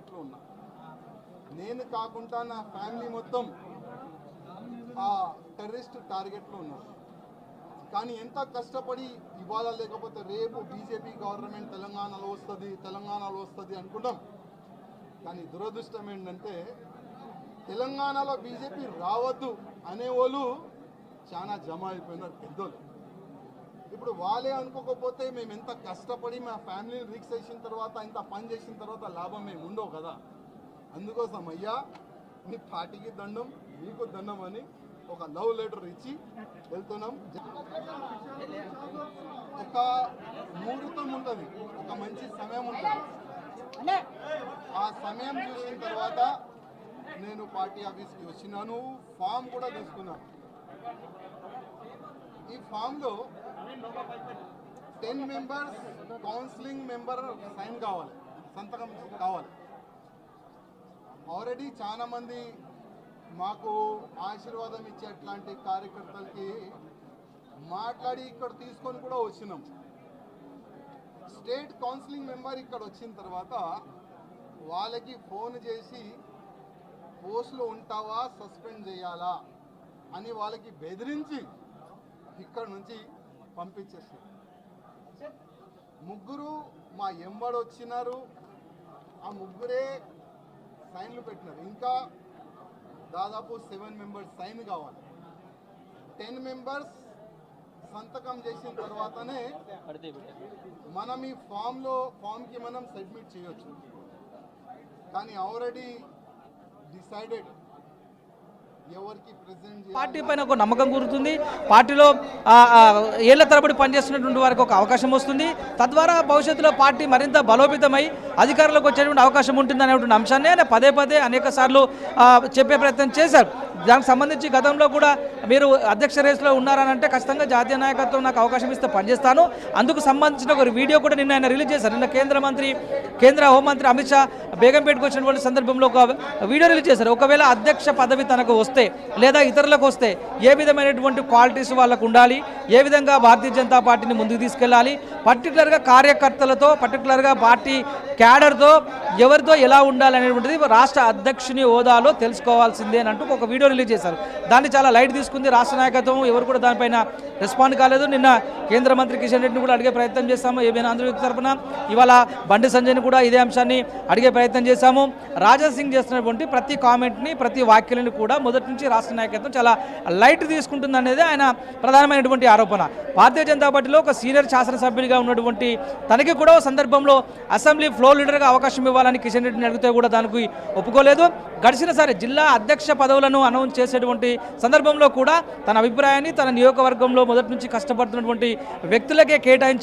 టార్గెట్లో ఉన్నా. నేను కాకుండా నా ఫ్యామిలీ మొత్తం ఆ టెర్రరిస్ట్ టార్గెట్లో ఉన్నారు. కానీ ఎంత కష్టపడి ఇవాళ లేకపోతే రేపు బీజేపీ గవర్నమెంట్ తెలంగాణలో వస్తుంది అనుకుంటాం. కానీ దురదృష్టం ఏంటంటే తెలంగాణలో బీజేపీ రావద్దు అనేవాళ్ళు చాలా జమ అయిపోయినారు పెద్దోళ్ళు. ఇప్పుడు వాళ్ళే అనుకోకపోతే మేము ఎంత కష్టపడి మా ఫ్యామిలీని రిక్స్ చేసిన తర్వాత ఇంత పని చేసిన తర్వాత లాభం మేము ఉండవు కదా. అందుకోసం అయ్యా మీ పార్టీకి దండం మీకు దండం అని ఒక లవ్ లెటర్ ఇచ్చి వెళ్తున్నాం. ఒక ముహూర్తం ఉంటుంది, ఒక మంచి సమయం ఉంటుంది. ఆ సమయం చూసిన తర్వాత నేను పార్టీ ఆఫీస్కి వచ్చినాను, ఫామ్ కూడా తీసుకున్నాను. ఈ ఫామ్లో 10 మెంబర్స్ కౌన్సిలింగ్ మెంబర్ సైన్ కావాలి, సంతకం కావాలి. ఆల్రెడీ చాలా మంది మాకు ఆశీర్వాదం ఇచ్చే అట్లాంటి కార్యకర్తలకి మాట్లాడి ఇక్కడ తీసుకొని కూడా వచ్చినాం. స్టేట్ కౌన్సిలింగ్ మెంబర్ ఇక్కడ వచ్చిన తర్వాత వాళ్ళకి ఫోన్ చేసి పోస్ట్లో ఉంటావా సస్పెండ్ చేయాలా అని వాళ్ళకి బెదిరించి ఇక్కడ నుంచి పంపించేసారు. ముగ్గురు మా ఎంబడి వచ్చినారు, ఆ ముగ్గురే సైన్లు పెట్టినారు. ఇంకా దాదాపు 7 మెంబర్స్ సైన్ కావాలి. 10 మెంబర్స్ సంతకం చేసిన తర్వాతనే మనం ఈ ఫామ్కి మనం సబ్మిట్ చేయొచ్చు. కానీ ఆల్రెడీ డిసైడెడ్ ఎవరికి ప్రెసిడెంట్ పార్టీ పైన ఒక నమ్మకం కుదురుతుంది. పార్టీలో ఏళ్ల తరబడి పనిచేస్తున్నటువంటి వారికి ఒక అవకాశం వస్తుంది. తద్వారా భవిష్యత్తులో పార్టీ మరింత బలోపేతమై అధికారంలోకి వచ్చేటువంటి అవకాశం ఉంటుంది అనేటువంటి అంశాన్ని ఆయన పదే పదే అనేక సార్లు చెప్పే ప్రయత్నం చేశారు. దానికి సంబంధించి గతంలో కూడా మీరు అధ్యక్ష రేసులో ఉన్నారనంటే ఖచ్చితంగా జాతీయ నాయకత్వం నాకు అవకాశం ఇస్తే పనిచేస్తాను, అందుకు సంబంధించిన ఒక వీడియో కూడా నిన్న ఆయన రిలీజ్ చేశారు. నిన్న కేంద్ర హోంమంత్రి అమిత్ షా బేగంపేటకు వచ్చినటువంటి సందర్భంలో ఒక వీడియో రిలీజ్ చేశారు. ఒకవేళ అధ్యక్ష పదవి తనకు వస్తే లేదా ఇతరులకు వస్తే ఏ విధమైనటువంటి క్వాలిటీస్ వాళ్ళకు ఉండాలి, ఏ విధంగా భారతీయ జనతా పార్టీని ముందుకు తీసుకెళ్ళాలి, పర్టికులర్గా కార్యకర్తలతో పర్టికులర్గా పార్టీ క్యాడర్తో ఎవరితో ఎలా ఉండాలనేటువంటిది రాష్ట్ర అధ్యక్షుని హోదాలో తెలుసుకోవాల్సిందే అని అంటూ ఒక వీడియో రిలీజ్ చేశారు. దాన్ని చాలా లైట్ తీసుకుంది రాష్ట్ర నాయకత్వం. ఎవరు కూడా దానిపైన రెస్పాండ్ కాలేదు. నిన్న కేంద్ర మంత్రి కిషన్ రెడ్డిని కూడా అడిగే ప్రయత్నం చేశాము. ఏమైనా ఆంధ్రప్రదేశ్ తరఫున ఇవాళ బండి సంజయ్ని కూడా ఇదే అంశాన్ని అడిగే ప్రయత్నం చేశాము. రాజా సింగ్ చేస్తున్నటువంటి ప్రతి కామెంట్ని ప్రతి వ్యాఖ్యలను కూడా మొదటి నుంచి రాష్ట్ర నాయకత్వం చాలా లైట్ తీసుకుంటుంది అనేది ఆయన ప్రధానమైనటువంటి ఆరోపణ. భారతీయ జనతా పార్టీలో ఒక సీనియర్ శాసనసభ్యుడిగా ఉన్నటువంటి తనకి కూడా సందర్భంలో అసెంబ్లీ ఫ్లోర్ లీడర్గా అవకాశం ఇవ్వాలని కిషన్ రెడ్డిని అడిగితే కూడా దానికి ఒప్పుకోలేదు. గడిచినసారి జిల్లా అధ్యక్ష పదవులను అనౌన్స్ చేసేటువంటి సందర్భంలో కూడా తన అభిప్రాయాన్ని తన నియోజకవర్గంలో మొదటి నుంచి కష్టపడుతున్నటువంటి వ్యక్తులకే కేటాయించారు.